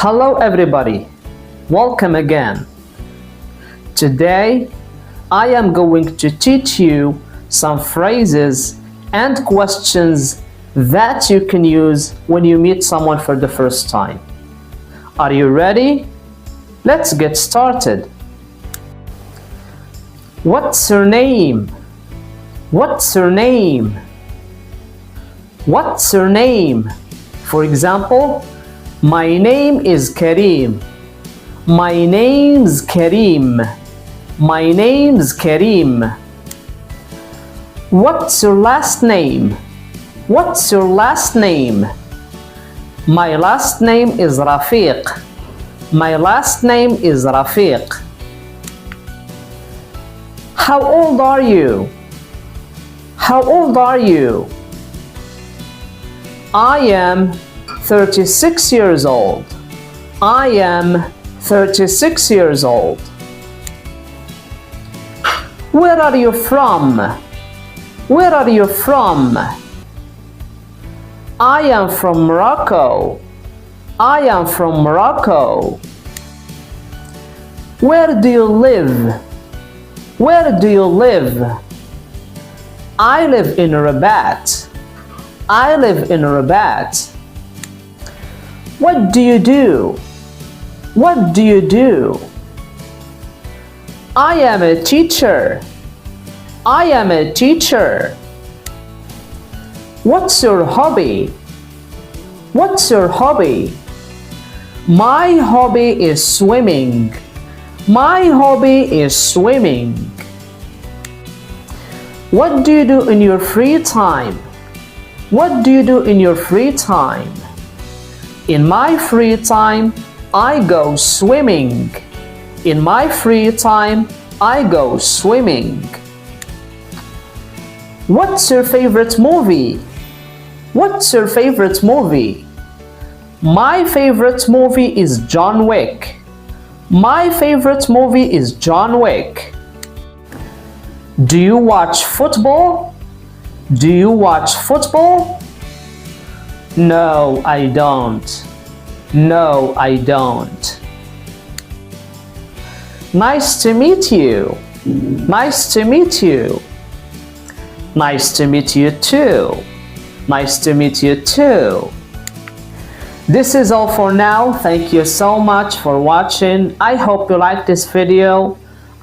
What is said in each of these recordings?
Hello everybody, welcome again. Today I am going to teach you some phrases and questions that you can use when you meet someone for the first time. Are you ready? Let's get started. What's your name? What's your name? What's your name? For example, my name is Kareem. My name's Kareem. My name's Kareem. What's your last name? What's your last name? My last name is Rafiq. My last name is Rafiq. How old are you? How old are you? I am 36 years old. I am 36 years old. Where are you from? Where are you from? I am from Morocco. I am from Morocco. Where do you live? Where do you live? I live in Rabat. I live in Rabat. What do you do? What do you do? I am a teacher. I am a teacher. What's your hobby? What's your hobby? My hobby is swimming. My hobby is swimming. What do you do in your free time? What do you do in your free time? In my free time, I go swimming. In my free time, I go swimming. What's your favorite movie? What's your favorite movie? My favorite movie is John Wick. My favorite movie is John Wick. Do you watch football? Do you watch football? No, I don't. No, I don't. Nice to meet you. Nice to meet you. Nice to meet you too. Nice to meet you too. This is all for now. Thank you so much for watching. I hope you liked this video.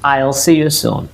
I'll see you soon.